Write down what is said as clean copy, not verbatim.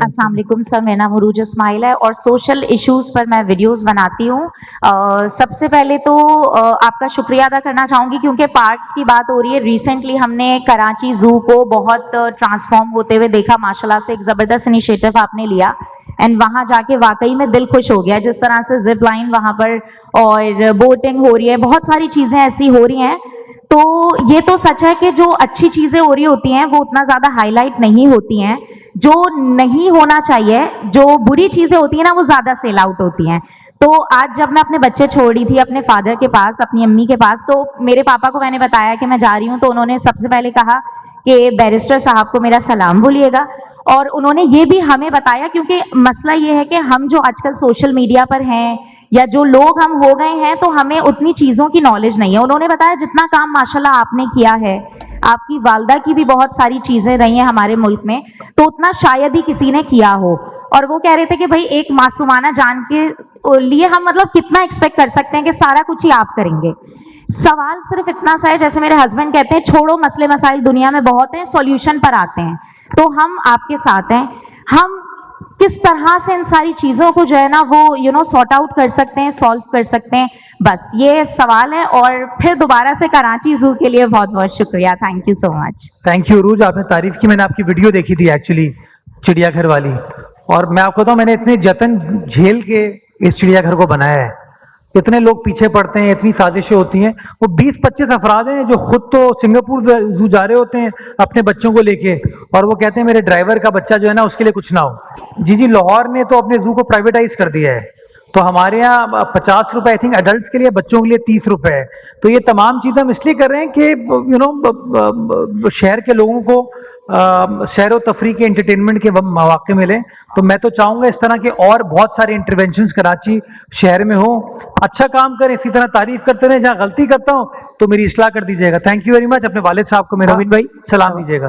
अस्सलाम वालेकुम सर, मेरा नाम उरूज इस्माइल है और सोशल इश्यूज़ पर मैं वीडियोस बनाती हूँ। सबसे पहले तो आपका शुक्रिया अदा करना चाहूँगी क्योंकि पार्क्स की बात हो रही है। रिसेंटली हमने कराची ज़ू को बहुत ट्रांसफॉर्म होते हुए देखा, माशाल्लाह से एक ज़बरदस्त इनिशिएटिव आपने लिया एंड वहाँ जाके वाकई में दिल खुश हो गया। जिस तरह से जिप लाइन वहाँ पर और बोटिंग हो रही है, बहुत सारी चीज़ें ऐसी हो रही हैं। तो ये तो सच है कि जो अच्छी चीज़ें हो रही होती हैं वो उतना ज़्यादा हाईलाइट नहीं होती हैं। जो नहीं होना चाहिए, जो बुरी चीज़ें होती हैं ना, वो ज़्यादा सेल आउट होती हैं। तो आज जब मैं अपने बच्चे छोड़ रही थी अपने फादर के पास, अपनी अम्मी के पास, तो मेरे पापा को मैंने बताया कि मैं जा रही हूँ, तो उन्होंने सबसे पहले कहा कि बैरिस्टर साहब को मेरा सलाम बोलिएगा। और उन्होंने ये भी हमें बताया, क्योंकि मसला ये है कि हम जो आजकल सोशल मीडिया पर हैं या जो लोग हम हो गए हैं, तो हमें उतनी चीज़ों की नॉलेज नहीं है। उन्होंने बताया जितना काम माशाल्लाह आपने किया है, आपकी वालदा की भी बहुत सारी चीज़ें रही हैं हमारे मुल्क में, तो उतना शायद ही किसी ने किया हो। और वो कह रहे थे कि भाई एक मासूमाना जान के लिए हम मतलब कितना एक्सपेक्ट कर सकते हैं कि सारा कुछ ही आप करेंगे। सवाल सिर्फ इतना सा है, जैसे मेरे हस्बैंड कहते हैं, छोड़ो मसले मसाइल दुनिया में बहुत हैं, सॉल्यूशन पर आते हैं। तो हम आपके साथ हैं। हम किस तरह से इन सारी चीज़ों को जो है ना वो सॉर्ट आउट कर सकते हैं, सॉल्व कर सकते हैं, बस ये सवाल है। और फिर दोबारा से कराची ज़ू के लिए बहुत बहुत शुक्रिया। Thank you so much. Thank you Urooj, आपने तारीफ की। मैंने आपकी वीडियो देखी थी एक्चुअली चिड़ियाघर वाली, और मैं आपको बताऊं मैंने इतने जतन झेल के इस चिड़ियाघर को बनाया है। इतने लोग पीछे पड़ते हैं, इतनी साजिशें होती हैं। वो 20-25 अफराद हैं जो खुद तो सिंगापुर जू जा रहे होते हैं अपने बच्चों को लेके, और वो कहते हैं मेरे ड्राइवर का बच्चा जो है ना उसके लिए कुछ ना हो। जी, लाहौर ने तो अपने जू को प्राइवेटाइज कर दिया है। तो हमारे यहाँ 50 रुपए आई थिंक एडल्ट के लिए, बच्चों के लिए 30 रुपए है। तो ये तमाम चीज़ें हम इसलिए कर रहे हैं कि शहर के लोगों को सैर व तफरी के एंटरटेनमेंट के मौके मिले। तो मैं तो चाहूँगा इस तरह के और बहुत सारे इंटरवेंशंस कराची शहर में हो। अच्छा काम करें, इसी तरह तारीफ करते रहें। जहाँ गलती करता हूँ तो मेरी इस्लाह कर दीजिएगा। Thank you very much. अपने वालिद साहब को मेरा भाई सलाम दीजिएगा।